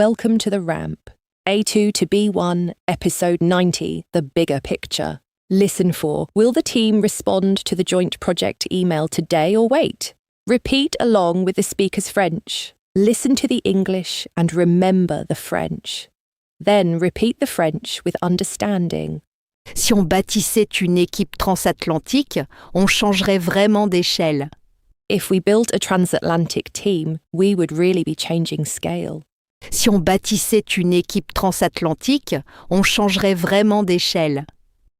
Welcome to the ramp. A2 to B1, episode 90, The Bigger Picture. Listen for, will the team respond to the joint project email today or wait? Repeat along with the speaker's French. Listen to the English and remember the French. Then repeat the French with understanding. Si on bâtissait une équipe transatlantique, on changerait vraiment d'échelle. If we built a transatlantic team, we would really be changing scale. Si on bâtissait une équipe transatlantique, on changerait vraiment d'échelle.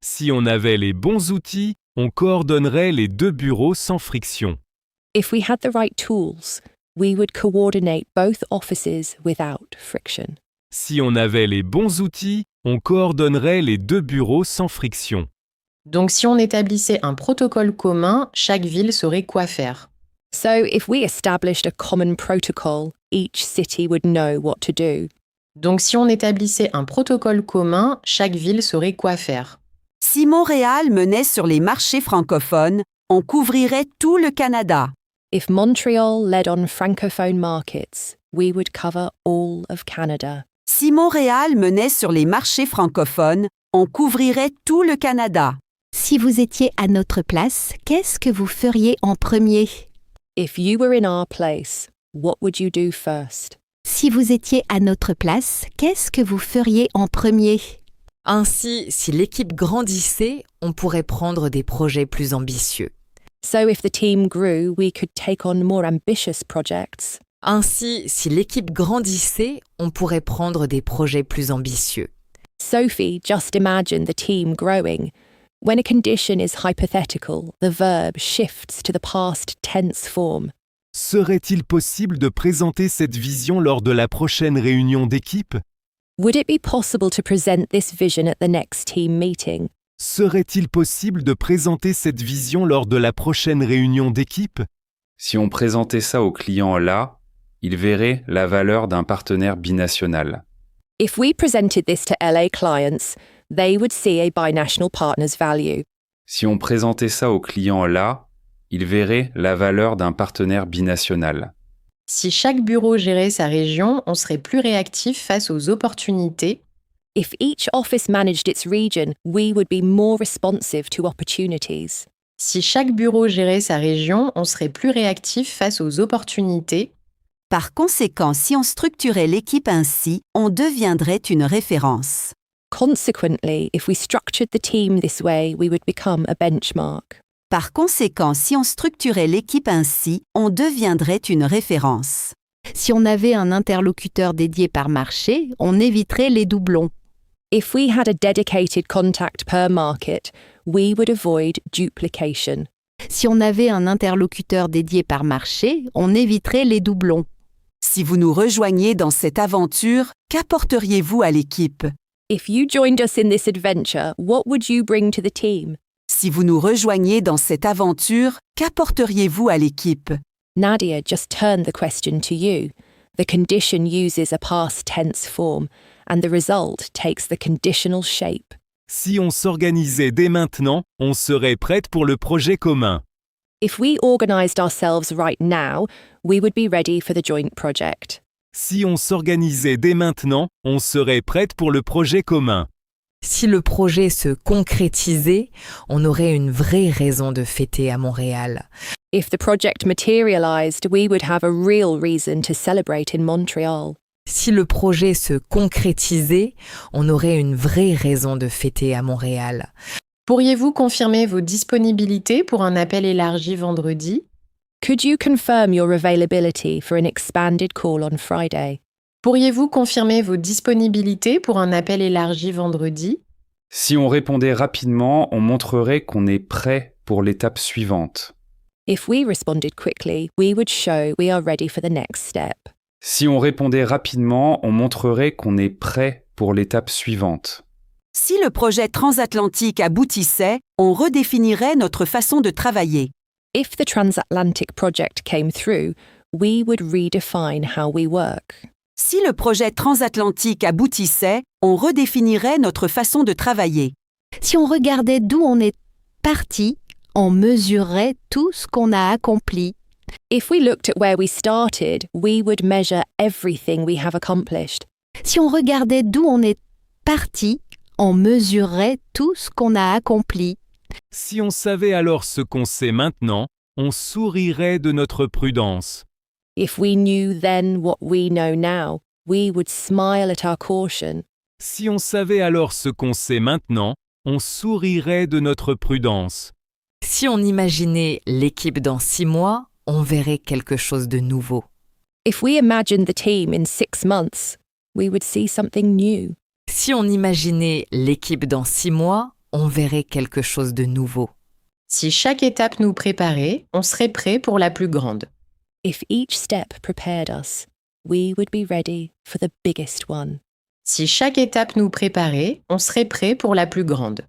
Si on avait les bons outils, on coordonnerait les deux bureaux sans friction. If we had the right tools, we would coordinate both offices without friction. Si on avait les bons outils, on coordonnerait les deux bureaux sans friction. Donc si on établissait un protocole commun, chaque ville saurait quoi faire. So if we established a common protocol, each city would know what to do. Donc si on établissait un protocole commun, chaque ville saurait quoi faire. Si Montréal menait sur les marchés francophones, on couvrirait tout le Canada. If Montreal led on francophone markets, we would cover all of Canada. Si Montréal menait sur les marchés francophones, on couvrirait tout le Canada. Si vous étiez à notre place, qu'est-ce que vous feriez en premier? If you were in our place, what would you do first? Si vous étiez à notre place, qu'est-ce que vous feriez en premier? Ainsi, si l'équipe grandissait, on pourrait prendre des projets plus ambitieux. So if the team grew, we could take on more ambitious projects. Ainsi, si l'équipe grandissait, on pourrait prendre des projets plus ambitieux. Sophie, just imagine the team growing. When a condition is hypothetical, the verb shifts to the past tense form. Serait-il possible de présenter cette vision lors de la prochaine réunion d'équipe? Would it be possible to present this vision at the next team meeting? Serait-il possible de présenter cette vision lors de la prochaine réunion d'équipe? Si on présentait ça aux clients là, ils verraient la valeur d'un partenaire binational. If we presented this to LA clients, they would see a binational partner's value. Si on présentait ça aux clients là, ils verraient la valeur d'un partenaire binational. Si chaque bureau gérait sa région, on serait plus réactif face aux opportunités. If each office managed its region, we would be more responsive to opportunities. Si chaque bureau gérait sa région, on serait plus réactif face aux opportunités. Par conséquent, si on structurait l'équipe ainsi, on deviendrait une référence. Consequently, if we structured the team this way, we would become a benchmark. Par conséquent, si on structurait l'équipe ainsi, on deviendrait une référence. Si on avait un interlocuteur dédié par marché, on éviterait les doublons. If we had a dedicated contact per market, we would avoid duplication. Si on avait un interlocuteur dédié par marché, on éviterait les doublons. Si vous nous rejoigniez dans cette aventure, qu'apporteriez-vous à l'équipe? If you joined us in this adventure, what would you bring to the team? Si vous nous rejoigniez dans cette aventure, qu'apporteriez-vous à l'équipe? Nadia just turned the question to you. The condition uses a past tense form, and the result takes the conditional shape. Si on s'organisait dès maintenant, on serait prête pour le projet commun. If we organized ourselves right now, we would be ready for the joint project. Si on s'organisait dès maintenant, on serait prête pour le projet commun. Si le projet se concrétisait, on aurait une vraie raison de fêter à Montréal. If the project materialized, we would have a real reason to celebrate in Montreal. Si le projet se concrétisait, on aurait une vraie raison de fêter à Montréal. Pourriez-vous confirmer vos disponibilités pour un appel élargi vendredi? Could you confirm your availability for an expanded call on Friday? Pourriez-vous confirmer vos disponibilités pour un appel élargi vendredi? Si on répondait rapidement, on montrerait qu'on est prêt pour l'étape suivante. If we responded quickly, we would show we are ready for the next step. Si on répondait rapidement, on montrerait qu'on est prêt pour l'étape suivante. Si le projet transatlantique aboutissait, on redéfinirait notre façon de travailler. If the transatlantic project came through, we would redefine how we work. Si le projet transatlantique aboutissait, on redéfinirait notre façon de travailler. Si on regardait d'où on est parti, on mesurerait tout ce qu'on a accompli. If we looked at where we started, we would measure everything we have accomplished. Si on regardait d'où on est parti, on mesurerait tout ce qu'on a accompli. Si on savait alors ce qu'on sait maintenant, on sourirait de notre prudence. If we knew then what we know now, we would smile at our caution. Si on savait alors ce qu'on sait maintenant, on sourirait de notre prudence. Si on imaginait l'équipe dans 6 mois, on verrait quelque chose de nouveau. If we imagined the team in 6 months, we would see something new. Si on imaginait l'équipe dans 6 mois, on verrait quelque chose de nouveau. Si chaque étape nous préparait, on serait prêt pour la plus grande. If each step prepared us, we would be ready for the biggest one. Si chaque étape nous préparait, on serait prêt pour la plus grande.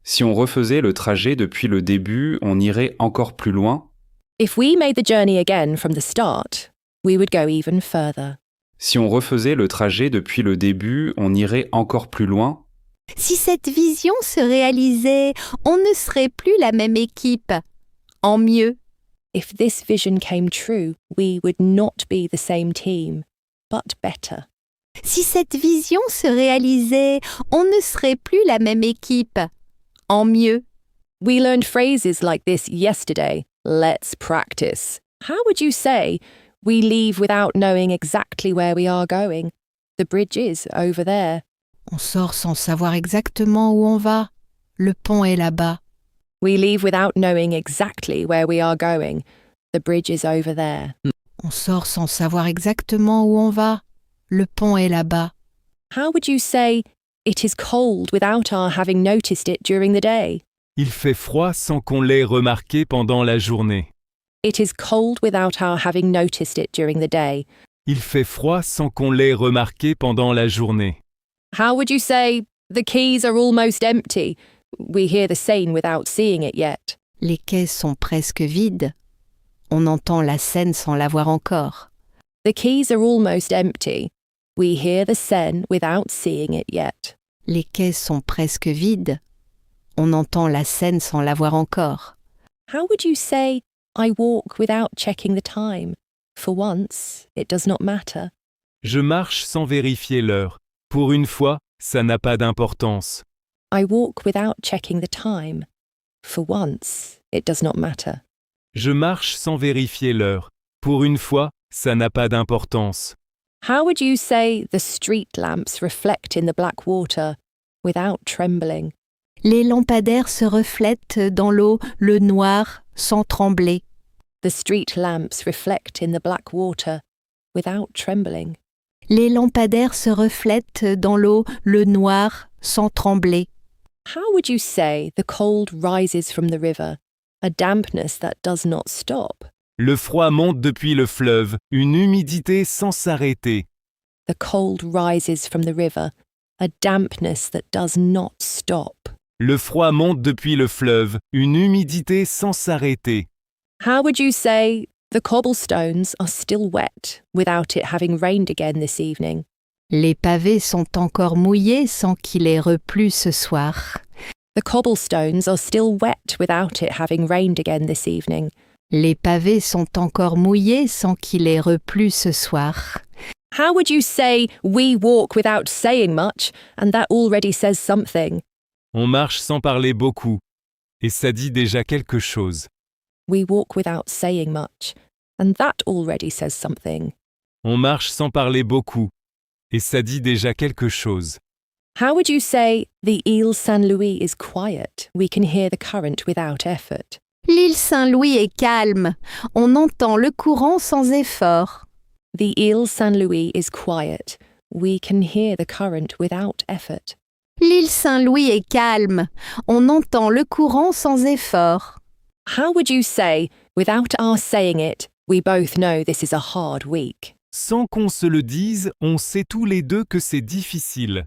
Si on refaisait le trajet depuis le début, on irait encore plus loin. If we made the journey again from the start, we would go even further. Si on refaisait le trajet depuis le début, on irait encore plus loin. Si cette vision se réalisait, on ne serait plus la même équipe. En mieux. If this vision came true, we would not be the same team, but better. Si cette vision se réalisait, on ne serait plus la même équipe. En mieux. We learned phrases like this yesterday. Let's practice. How would you say, we leave without knowing exactly where we are going? The bridge is over there. On sort sans savoir exactement où on va. Le pont est là-bas. We leave without knowing exactly where we are going. The bridge is over there. On sort sans savoir exactement où on va. Le pont est là-bas. How would you say, it is cold without our having noticed it during the day? Il fait froid sans qu'on l'ait remarqué pendant la journée. It is cold without our having noticed it during the day. Il fait froid sans qu'on l'ait remarqué pendant la journée. How would you say, the keys are almost empty? We hear the Seine without seeing it yet. Les quais sont presque vides. On entend la Seine sans la voir encore. The keys are almost empty. We hear the Seine without seeing it yet. Les quais sont presque vides. On entend la Seine sans la voir encore. How would you say, I walk without checking the time? For once, it does not matter. Je marche sans vérifier l'heure. Pour une fois, ça n'a pas d'importance. I walk without checking the time. For once, it does not matter. Je marche sans vérifier l'heure. Pour une fois, ça n'a pas d'importance. How would you say the street lamps reflect in the black water without trembling? Les lampadaires se reflètent dans l'eau, le noir, sans trembler. The street lamps reflect in the black water without trembling. Les lampadaires se reflètent dans l'eau, le noir, sans trembler. How would you say the cold rises from the river, a dampness that does not stop? Le froid monte depuis le fleuve, une humidité sans s'arrêter. The cold rises from the river, a dampness that does not stop. Le froid monte depuis le fleuve, une humidité sans s'arrêter. How would you say the cobblestones are still wet without it having rained again this evening? Les pavés sont encore mouillés sans qu'il ait replu ce soir. The cobblestones are still wet without it having rained again this evening. Les pavés sont encore mouillés sans qu'il ait replu ce soir. How would you say we walk without saying much, and that already says something? On marche sans parler beaucoup. Et ça dit déjà quelque chose. We walk without saying much, and that already says something. On marche sans parler beaucoup. Et ça dit déjà quelque chose. How would you say the Île Saint-Louis is quiet? We can hear the current without effort. L'île Saint-Louis est calme. On entend le courant sans effort. The Île Saint-Louis is quiet. We can hear the current without effort. L'île Saint-Louis est calme. On entend le courant sans effort. How would you say, without our saying it, we both know this is a hard week? Sans qu'on se le dise, on sait tous les deux que c'est difficile.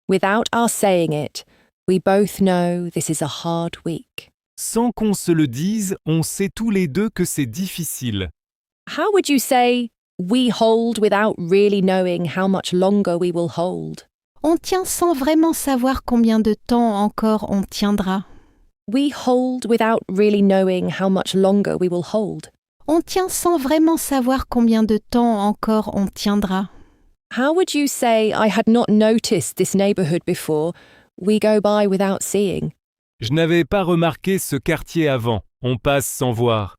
Without our saying it, we both know this is a hard week. Sans qu'on se le dise, on sait tous les deux que c'est difficile. How would you say, we hold without really knowing how much longer we will hold? On tient sans vraiment savoir combien de temps encore on tiendra. We hold without really knowing how much longer we will hold. On tient sans vraiment savoir combien de temps encore on tiendra. How would you say I had not noticed this neighborhood before? We go by without seeing. Je n'avais pas remarqué ce quartier avant. On passe sans voir.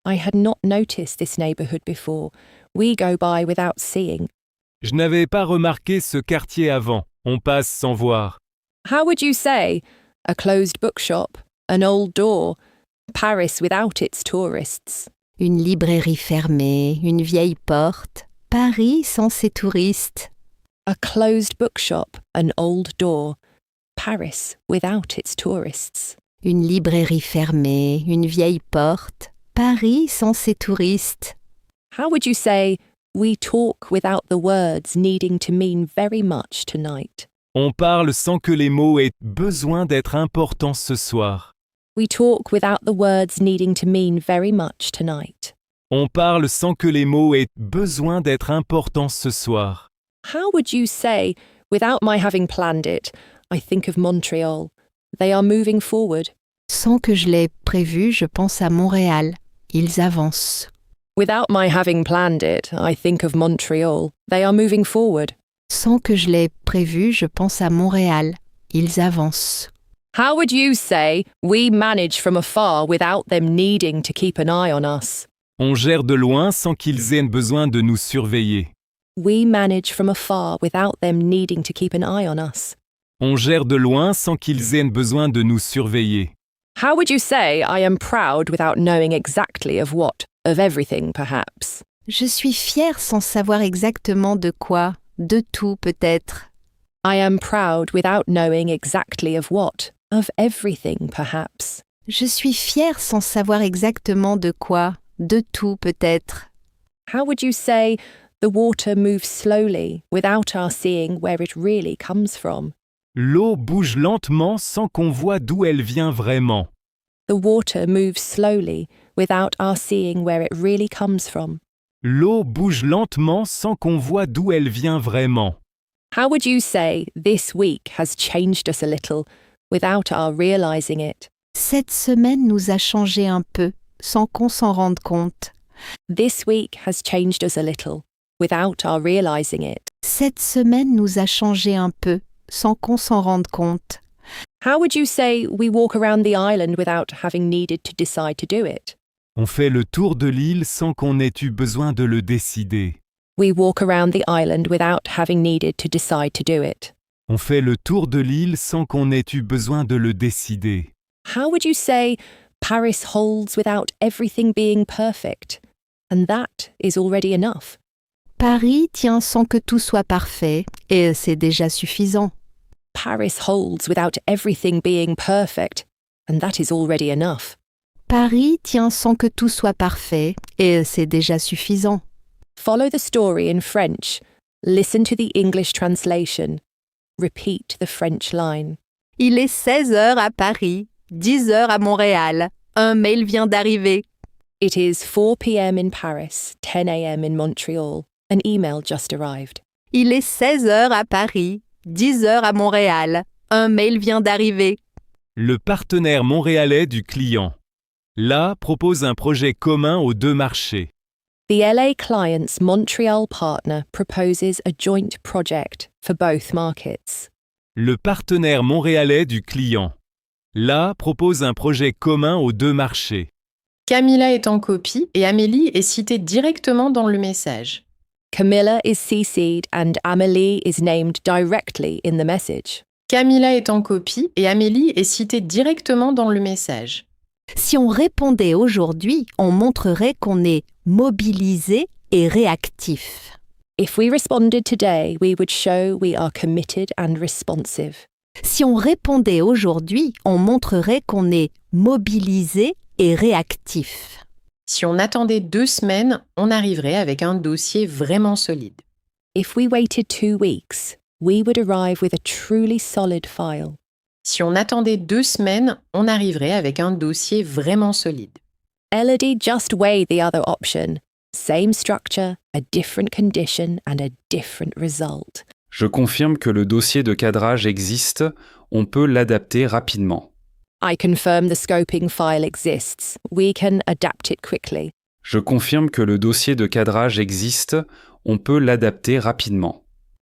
I had not noticed this neighborhood before. We go by without seeing. Je n'avais pas remarqué ce quartier avant. On passe sans voir. How would you say a closed bookshop, an old door, Paris without its tourists? Une librairie fermée, une vieille porte, Paris sans ses touristes. A closed bookshop, an old door, Paris without its tourists. Une librairie fermée, une vieille porte, Paris sans ses touristes. How would you say we talk without the words needing to mean very much tonight? On parle sans que les mots aient besoin d'être importants ce soir. We talk without the words needing to mean very much tonight. On parle sans que les mots aient besoin d'être importants ce soir. How would you say, without my having planned it, I think of Montreal. They are moving forward. Sans que je l'aie prévu, je pense à Montréal. Ils avancent. Without my having planned it, I think of Montreal. They are moving forward. Sans que je l'aie prévu, je pense à Montréal. Ils avancent. How would you say, we manage from afar without them needing to keep an eye on us? On gère de loin sans qu'ils aient besoin de nous surveiller. We manage from afar without them needing to keep an eye on us. On gère de loin sans qu'ils aient besoin de nous surveiller. How would you say, I am proud without knowing exactly of what? Of everything, perhaps. Je suis fière sans savoir exactement de quoi, de tout peut-être. I am proud without knowing exactly of what? Of everything, perhaps. Je suis fière sans savoir exactement de quoi, de tout peut-être. How would you say, the water moves slowly without our seeing where it really comes from? L'eau bouge lentement sans qu'on voit d'où elle vient vraiment. The water moves slowly without our seeing where it really comes from. L'eau bouge lentement sans qu'on voit d'où elle vient vraiment. How would you say, this week has changed us a little without our realizing it? Cette semaine nous a changé un peu, sans qu'on s'en rende compte. This week has changed us a little without our realizing it. Cette semaine nous a changé un peu, sans qu'on s'en rende compte. How would you say we walk around the island without having needed to decide to do it? On fait le tour de l'île sans qu'on ait eu besoin de le décider. We walk around the island without having needed to decide to do it. On fait le tour de l'île sans qu'on ait eu besoin de le décider. How would you say Paris holds without everything being perfect? And that is already enough. Paris tient sans que tout soit parfait, et c'est déjà suffisant. Paris holds without everything being perfect, and that is already enough. Paris tient sans que tout soit parfait, et c'est déjà suffisant. Follow the story in French. Listen to the English translation. Repeat the French line. Il est 16 heures à Paris, 10 heures à Montréal. Un mail vient d'arriver. It is 4 p.m. in Paris, 10 a.m. in Montreal. An email just arrived. Il est 16 heures à Paris, 10 heures à Montréal. Un mail vient d'arriver. Le partenaire montréalais du client. Là propose un projet commun aux deux marchés. The LA client's Montreal partner proposes a joint project for both markets. Le partenaire montréalais du client. Là propose un projet commun aux deux marchés. Camilla est en copie et Amélie est citée directement dans le message. Camilla is CC'd and Amélie is named directly in the message. Camilla est en copie et Amélie est citée directement dans le message. Si on répondait aujourd'hui, on montrerait qu'on est mobilisé et réactif. If we responded today, we would show we are committed and responsive. Si on répondait aujourd'hui, on montrerait qu'on est mobilisé et réactif. Si on attendait 2 semaines, on arriverait avec un dossier vraiment solide. If we waited 2 weeks, we would arrive with a truly solid file. Si on attendait 2 semaines, on arriverait avec un dossier vraiment solide. Elodie just weighed the other option. Same structure, a different condition and a different result. Je confirme que le dossier de cadrage existe, on peut l'adapter rapidement. I confirm the scoping file exists. We can adapt it quickly. Je confirme que le dossier de cadrage existe, on peut l'adapter rapidement.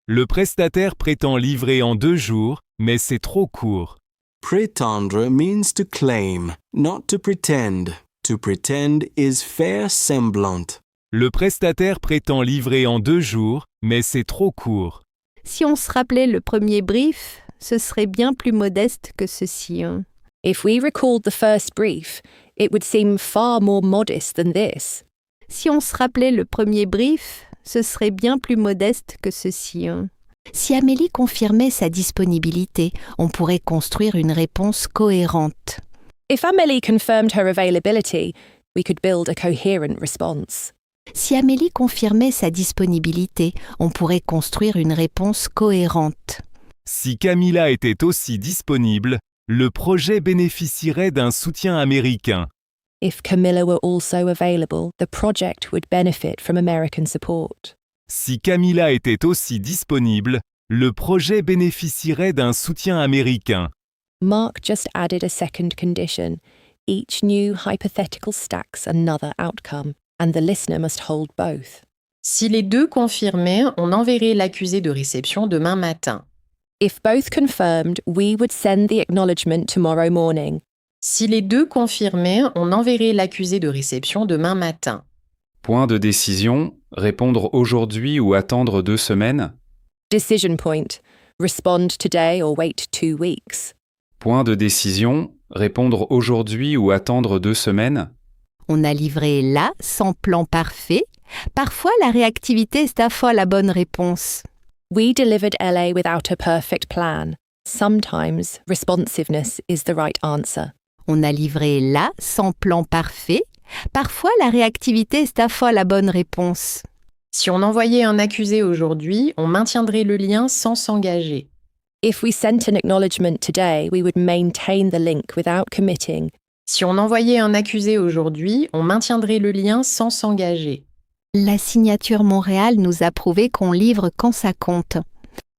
Le prestataire prétend livrer en 2 jours, mais c'est trop court. Pretendre means to claim, not to pretend. To pretend is faire semblant. Le prestataire prétend livrer en 2 jours, mais c'est trop court. Si on se rappelait le premier brief, ce serait bien plus modeste que ceci. If we recalled the first brief, it would seem far more modest than this. Si on se rappelait le premier brief, ce serait bien plus modeste que ceci. Si Amélie confirmait sa disponibilité, on pourrait construire une réponse cohérente. If Amélie confirmed her availability, we could build a coherent response. Si Amélie confirmait sa disponibilité, on pourrait construire une réponse cohérente. Si Camilla était aussi disponible, le projet bénéficierait d'un soutien américain. If Camilla were also available, the project would benefit from American support. Si Camilla était aussi disponible, le projet bénéficierait d'un soutien américain. Mark just added a second condition. Each new hypothetical stacks another outcome, and the listener must hold both. Si les deux confirmaient, on enverrait l'accusé de réception demain matin. If both confirmed, we would send the acknowledgement tomorrow morning. Si les deux confirmaient, on enverrait l'accusé de réception demain matin. Point de décision, répondre aujourd'hui ou attendre 2 semaines. Decision point. Respond today or wait 2 weeks. Point de décision, répondre aujourd'hui ou attendre 2 semaines. On a livré là sans plan parfait. Parfois, la réactivité est à fois la bonne réponse. We delivered LA without a perfect plan. Sometimes responsiveness is the right answer. On a livré là sans plan parfait. Parfois, la réactivité est à fois la bonne réponse. Si on envoyait un accusé aujourd'hui, on maintiendrait le lien sans s'engager. If we sent an acknowledgement today, we would maintain the link without committing. Si on envoyait un accusé aujourd'hui, on maintiendrait le lien sans s'engager. La signature Montréal nous a prouvé qu'on livre quand ça compte.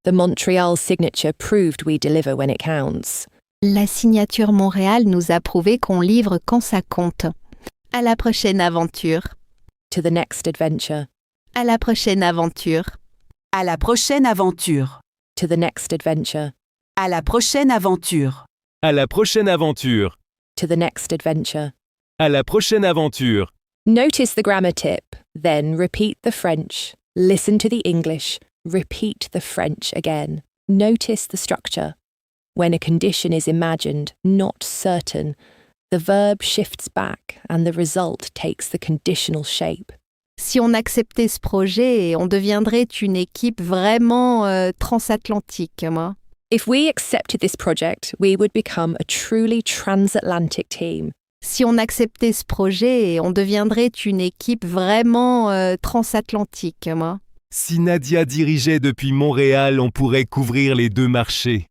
The Montreal signature proved we deliver when it counts. La signature Montréal nous a prouvé qu'on livre quand ça compte. À la prochaine aventure. To the next adventure. À la prochaine aventure. À la prochaine aventure. To the next adventure. À la prochaine aventure. À la prochaine aventure. To the next adventure. À la prochaine aventure. Notice the grammar tip, then repeat the French. Listen to the English. Repeat the French again. Notice the structure. When a condition is imagined, not certain, the verb shifts back and the result takes the conditional shape. Si on acceptait ce projet, on deviendrait une équipe vraiment transatlantique, moi. If we accepted this project, we would become a truly transatlantic team. Si on acceptait ce projet, on deviendrait une équipe vraiment transatlantique, moi. Si Nadia dirigeait depuis Montréal, on pourrait couvrir les 2 marchés.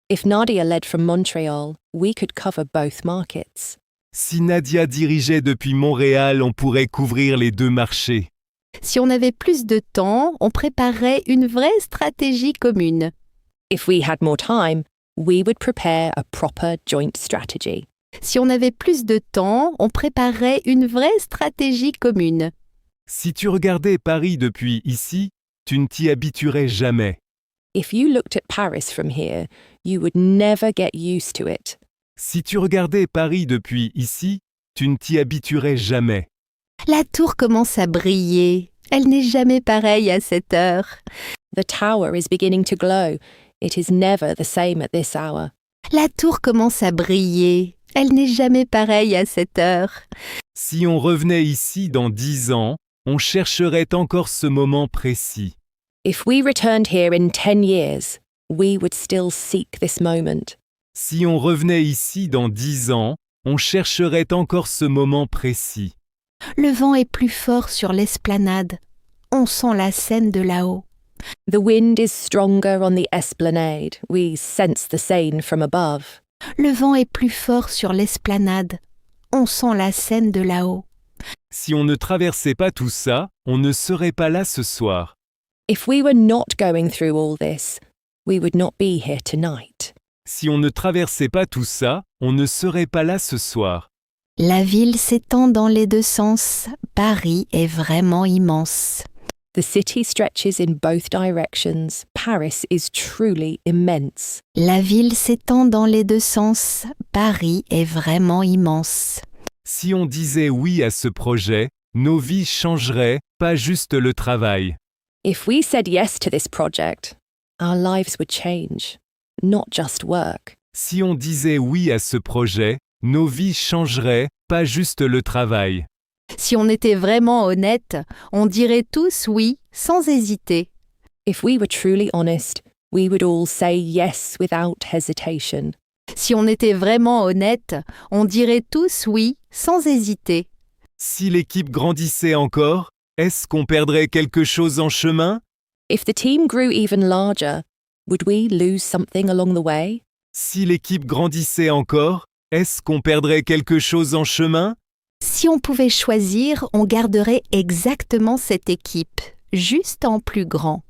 If Nadia led from Montreal, we could cover both markets. Si Nadia dirigeait depuis Montréal, on pourrait couvrir les 2 marchés. Si on avait plus de temps, on préparerait une vraie stratégie commune. If we had more time, we would prepare a proper joint strategy. Si on avait plus de temps, on préparerait une vraie stratégie commune. Si tu regardais Paris depuis ici, tu ne t'y habituerais jamais. If you looked at Paris from here, you would never get used to it. Si tu regardais Paris depuis ici, tu ne t'y habituerais jamais. La tour commence à briller. Elle n'est jamais pareille à cette heure. The tower is beginning to glow. It is never the same at this hour. La tour commence à briller. Elle n'est jamais pareille à cette heure. Si on revenait ici dans 10 ans, on chercherait encore ce moment précis. If we returned here in 10 years, we would still seek this moment. Si on revenait ici dans 10 ans, on chercherait encore ce moment précis. Le vent est plus fort sur l'esplanade. On sent la Seine de là-haut. The wind is stronger on the esplanade. We sense the Seine from above. Le vent est plus fort sur l'esplanade. On sent la Seine de là-haut. Si on ne traversait pas tout ça, on ne serait pas là ce soir. If we were not going through all this, we would not be here tonight. Si on ne traversait pas tout ça, on ne serait pas là ce soir. La ville s'étend dans les 2 sens, Paris est vraiment immense. The city stretches in both directions. Paris is truly immense. La ville s'étend dans les deux sens. Paris est vraiment immense. Si on disait oui à ce projet, nos vies changeraient, pas juste le travail. If we said yes to this project, our lives would change, not just work. Si on disait oui à ce projet, nos vies changeraient, pas juste le travail. Si on était vraiment honnête, on dirait tous oui sans hésiter. If we were truly honest, we would all say yes without hesitation. Si on était vraiment honnête, on dirait tous oui sans hésiter. Si l'équipe grandissait encore, est-ce qu'on perdrait quelque chose en chemin? If the team grew even larger, would we lose something along the way? Si l'équipe grandissait encore, est-ce qu'on perdrait quelque chose en chemin? Si on pouvait choisir, on garderait exactement cette équipe, juste en plus grand.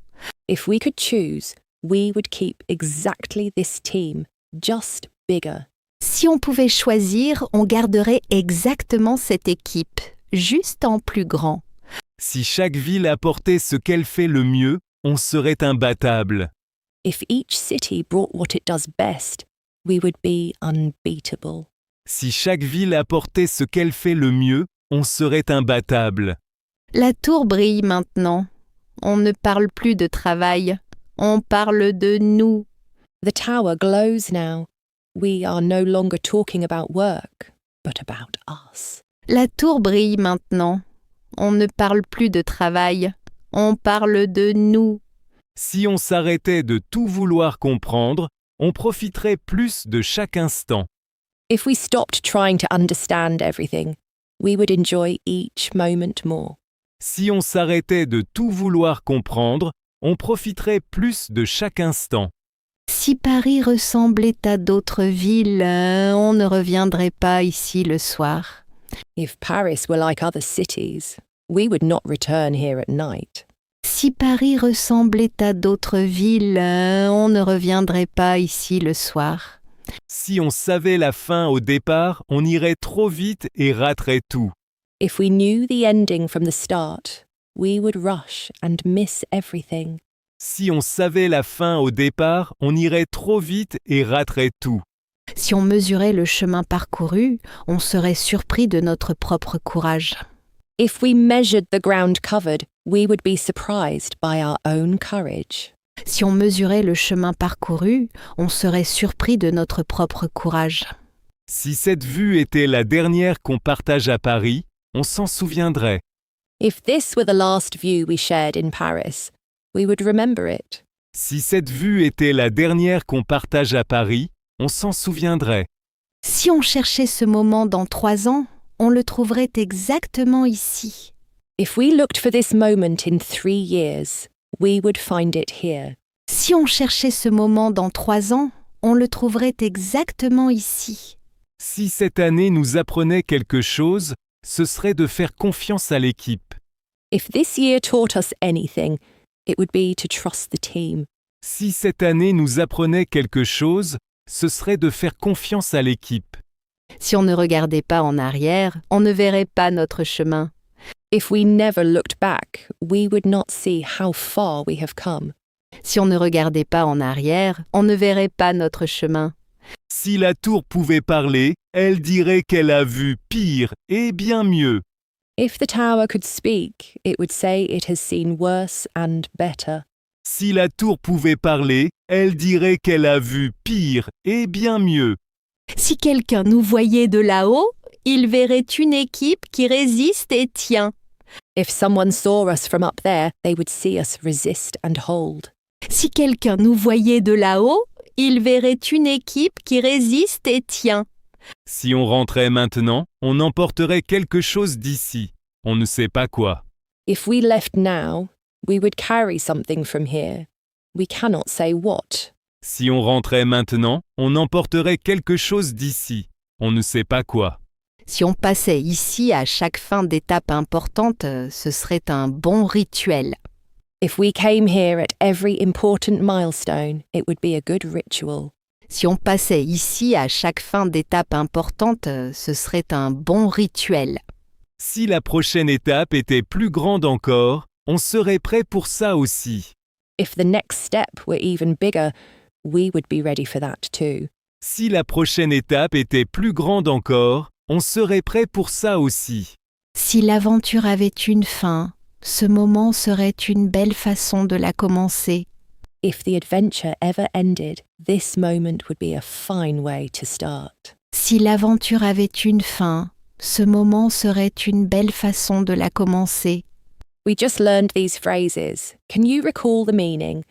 If we could choose, we would keep exactly this team, just bigger. Si on pouvait choisir, on garderait exactement cette équipe, juste en plus grand. Si chaque ville apportait ce qu'elle fait le mieux, on serait imbattable. If each city brought what it does best, we would be unbeatable. Si chaque ville apportait ce qu'elle fait le mieux, on serait imbattable. La tour brille maintenant. On ne parle plus de travail, on parle de nous. The tower glows now. We are no longer talking about work, but about us. La tour brille maintenant. On ne parle plus de travail, on parle de nous. Si on s'arrêtait de tout vouloir comprendre, on profiterait plus de chaque instant. If we stopped trying to understand everything, we would enjoy each moment more. Si on s'arrêtait de tout vouloir comprendre, on profiterait plus de chaque instant. Si Paris ressemblait à d'autres villes, on ne reviendrait pas ici le soir. If Paris were like other cities, we would not return here at night. Si Paris ressemblait à d'autres villes, on ne reviendrait pas ici le soir. Si on savait la fin au départ, on irait trop vite et raterait tout. If we knew the ending from the start, we would rush and miss everything. Si on savait la fin au départ, on irait trop vite et raterait tout. Si on mesurait le chemin parcouru, on serait surpris de notre propre courage. If we measured the ground covered, we would be surprised by our own courage. Si on mesurait le chemin parcouru, on serait surpris de notre propre courage. Si cette vue était la dernière qu'on partage à Paris, on s'en souviendrait. If this were the last view we shared in Paris, we would remember it. Si cette vue était la dernière qu'on partage à Paris, on s'en souviendrait. Si on cherchait ce moment dans 3 ans, on le trouverait exactement ici. If we looked for this moment in 3 years, we would find it here. Si on cherchait ce moment dans 3 ans, on le trouverait exactement ici. Si cette année nous apprenait quelque chose, ce serait de faire confiance à l'équipe. If this year taught us anything, it would be to trust the team. Si cette année nous apprenait quelque chose, ce serait de faire confiance à l'équipe. Si on ne regardait pas en arrière, on ne verrait pas notre chemin. If we never looked back, we would not see how far we have come. Si on ne regardait pas en arrière, on ne verrait pas notre chemin. Si la tour pouvait parler, elle dirait qu'elle a vu pire et bien mieux. If the tower could speak, it would say it has seen worse and better. Si la tour pouvait parler, elle dirait qu'elle a vu pire et bien mieux. Si quelqu'un nous voyait de là-haut, il verrait une équipe qui résiste et tient. If someone saw us from up there, they would see us resist and hold. Si quelqu'un nous voyait de là-haut, il verrait une équipe qui résiste et tient. Si on rentrait maintenant, on emporterait quelque chose d'ici. On ne sait pas quoi. If we left now, we would carry something from here. We cannot say what. Si on rentrait maintenant, on emporterait quelque chose d'ici. On ne sait pas quoi. Si on passait ici à chaque fin d'étape importante, ce serait un bon rituel. If we came here at every important milestone, it would be a good ritual. Si on passait ici à chaque fin d'étape importante, ce serait un bon rituel. Si la prochaine étape était plus grande encore, on serait prêt pour ça aussi. If the next step were even bigger, we would be ready for that too. Si la prochaine étape était plus grande encore, on serait prêt pour ça aussi. Si l'aventure avait une fin, ce moment serait une belle façon de la commencer. If the adventure ever ended, this moment would be a fine way to start. Si l'aventure avait une fin, ce moment serait une belle façon de la commencer. We just learned these phrases. Can you recall the meaning?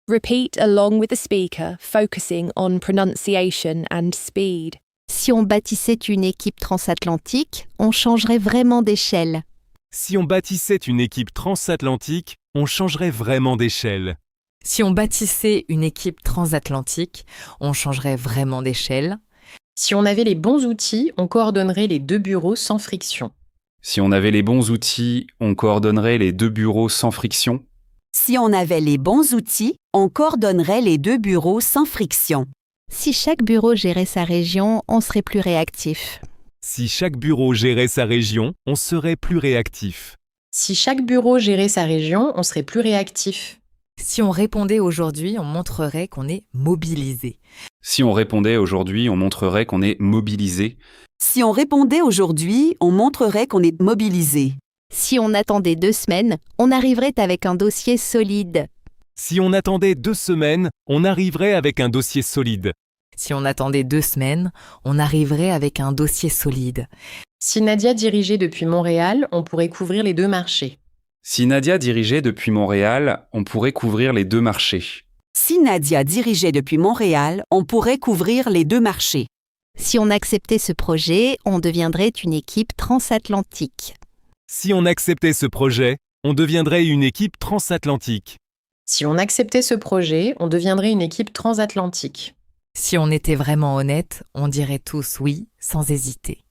Repeat along with the speaker, focusing on pronunciation and speed. Si on bâtissait une équipe transatlantique, on changerait vraiment d'échelle. Si on bâtissait une équipe transatlantique, on changerait vraiment d'échelle. Si on bâtissait une équipe transatlantique, on changerait vraiment d'échelle. Si on avait les bons outils, on coordonnerait les 2 bureaux sans friction. Si on avait les bons outils, on coordonnerait les 2 bureaux sans friction. Si on avait les bons outils, on coordonnerait les 2 bureaux sans friction. Si chaque bureau gérait sa région, on serait plus réactif. Si chaque bureau gérait sa région, on serait plus réactif. Si chaque bureau gérait sa région, on serait plus réactif. Si on répondait aujourd'hui, on montrerait qu'on est mobilisé. Si on répondait aujourd'hui, on montrerait qu'on est mobilisé. Si on répondait aujourd'hui, on montrerait qu'on est mobilisé. Si on attendait 2 semaines, on arriverait avec un dossier solide. Si on attendait 2 semaines, on arriverait avec un dossier solide. Si on attendait 2 semaines, on arriverait avec un dossier solide. Si Nadia dirigeait depuis Montréal, on pourrait couvrir les 2 marchés. Si Nadia dirigeait depuis Montréal, on pourrait couvrir les 2 marchés. Si Nadia dirigeait depuis Montréal, on pourrait couvrir les 2 marchés. Si on acceptait ce projet, on deviendrait une équipe transatlantique. Si on acceptait ce projet, on deviendrait une équipe transatlantique. Si on acceptait ce projet, on deviendrait une équipe transatlantique. Si on était vraiment honnête, on dirait tous oui, sans hésiter.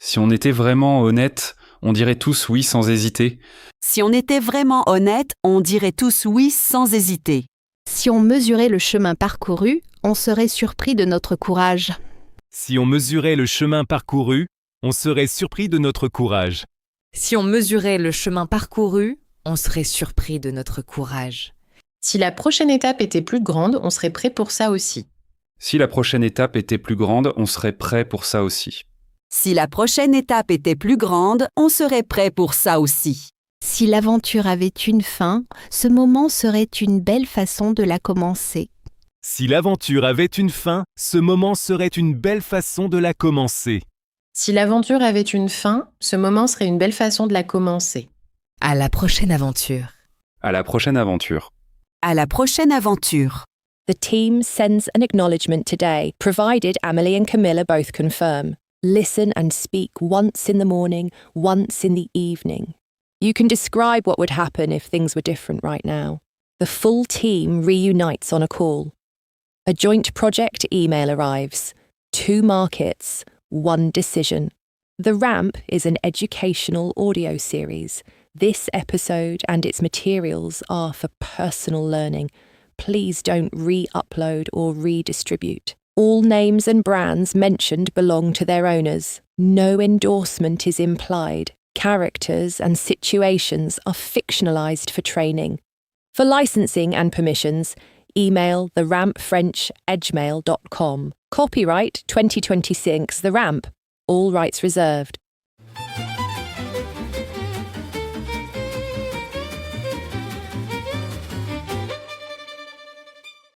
Si on était vraiment honnête, on dirait tous oui sans hésiter. Si on était vraiment honnête, on dirait tous oui sans hésiter. Si on mesurait le chemin parcouru, on serait surpris de notre courage. Si on mesurait le chemin parcouru, on serait surpris de notre courage. Si on mesurait le chemin parcouru, on serait surpris de notre courage. Si la prochaine étape était plus grande, on serait prêt pour ça aussi. Si la prochaine étape était plus grande, on serait prêt pour ça aussi. Si la prochaine étape était plus grande, on serait prêt pour ça aussi. Si l'aventure avait une fin, ce moment serait une belle façon de la commencer. Si l'aventure avait une fin, ce moment serait une belle façon de la commencer. Si l'aventure avait une fin, ce moment serait une belle façon de la commencer. À la prochaine aventure. À la prochaine aventure. À la prochaine aventure. The team sends an acknowledgement today, provided Amelie and Camilla both confirm. Listen and speak once in the morning, once in the evening. You can describe what would happen if things were different right now. The full team reunites on a call. A joint project email arrives. 2 markets, 1 decision. The Ramp is an educational audio series. This episode and its materials are for personal learning. Please don't re-upload or redistribute. All names and brands mentioned belong to their owners. No endorsement is implied. Characters and situations are fictionalized for training. For licensing and permissions, email therampfrench@gmail.com. Copyright 2026 The Ramp. All rights reserved.